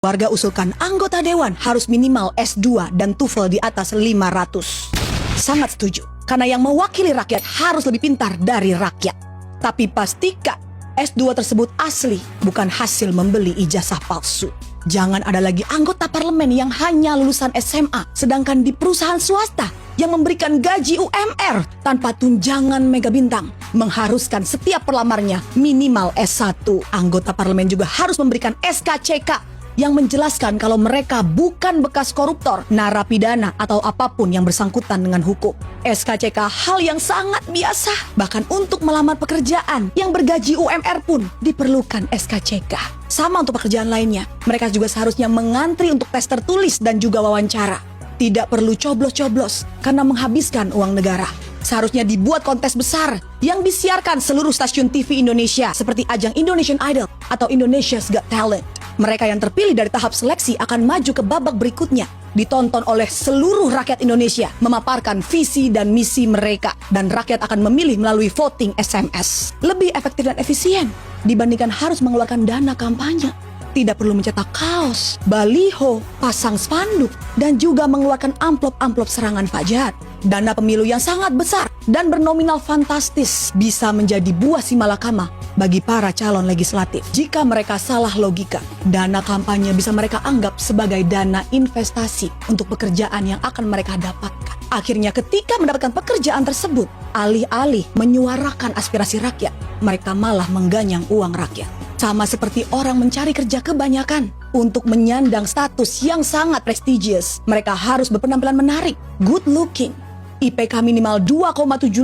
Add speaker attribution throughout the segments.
Speaker 1: Warga usulkan anggota dewan harus minimal S2 dan TOEFL di atas 500. Sangat setuju, karena yang mewakili rakyat harus lebih pintar dari rakyat. Tapi pastikan S2 tersebut asli, bukan hasil membeli ijazah palsu. Jangan ada lagi anggota parlemen yang hanya lulusan SMA, sedangkan di perusahaan swasta yang memberikan gaji UMR tanpa tunjangan mega bintang, mengharuskan setiap pelamarnya minimal S1. Anggota parlemen juga harus memberikan SKCK yang menjelaskan kalau mereka bukan bekas koruptor, narapidana, atau apapun yang bersangkutan dengan hukum. SKCK hal yang sangat biasa, bahkan untuk melamar pekerjaan yang bergaji UMR pun diperlukan SKCK. Sama untuk pekerjaan lainnya, mereka juga seharusnya mengantri untuk tes tertulis dan juga wawancara. Tidak perlu coblos-coblos karena menghabiskan uang negara. Seharusnya dibuat kontes besar yang disiarkan seluruh stasiun TV Indonesia seperti ajang Indonesian Idol atau Indonesia's Got Talent. Mereka yang terpilih dari tahap seleksi akan maju ke babak berikutnya, ditonton oleh seluruh rakyat Indonesia, memaparkan visi dan misi mereka, dan rakyat akan memilih melalui voting SMS. Lebih efektif dan efisien dibandingkan harus mengeluarkan dana kampanye. Tidak perlu mencetak kaos, baliho, pasang spanduk, dan juga mengeluarkan amplop-amplop serangan Fajar. Dana pemilu yang sangat besar dan bernominal fantastis bisa menjadi buah simalakama bagi para calon legislatif. Jika mereka salah logika, dana kampanye bisa mereka anggap sebagai dana investasi untuk pekerjaan yang akan mereka dapatkan. Akhirnya ketika mendapatkan pekerjaan tersebut, alih-alih menyuarakan aspirasi rakyat, mereka malah mengganyang uang rakyat. Sama seperti orang mencari kerja kebanyakan untuk menyandang status yang sangat prestigious. Mereka harus berpenampilan menarik, good looking, IPK minimal 2,75.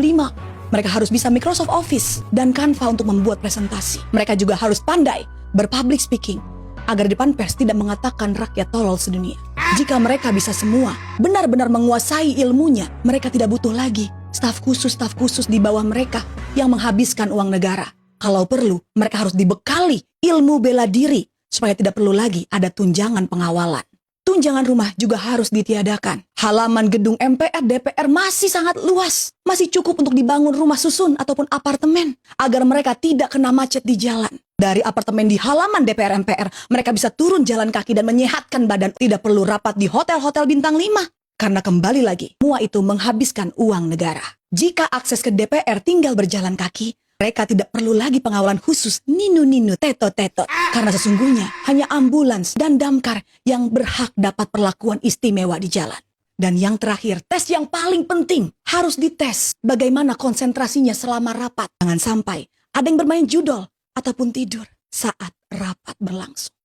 Speaker 1: Mereka harus bisa Microsoft Office dan Canva untuk membuat presentasi. Mereka juga harus pandai berpublic speaking agar di depan pers tidak mengatakan rakyat tolol sedunia. Jika mereka bisa semua, benar-benar menguasai ilmunya, mereka tidak butuh lagi staf khusus di bawah mereka yang menghabiskan uang negara. Kalau perlu, mereka harus dibekali ilmu bela diri supaya tidak perlu lagi ada tunjangan pengawalan. Tunjangan rumah juga harus ditiadakan. Halaman gedung MPR, DPR masih sangat luas. Masih cukup untuk dibangun rumah susun ataupun apartemen agar mereka tidak kena macet di jalan. Dari apartemen di halaman DPR MPR, mereka bisa turun jalan kaki dan menyehatkan badan. Tidak perlu rapat di hotel-hotel bintang 5. Karena kembali lagi, semua itu menghabiskan uang negara. Jika akses ke DPR tinggal berjalan kaki, mereka tidak perlu lagi pengawalan khusus ninu-ninu, tetot-tetot. Karena sesungguhnya hanya ambulans dan damkar yang berhak dapat perlakuan istimewa di jalan. Dan yang terakhir, tes yang paling penting harus dites bagaimana konsentrasinya selama rapat. Jangan sampai ada yang bermain judol ataupun tidur saat rapat berlangsung.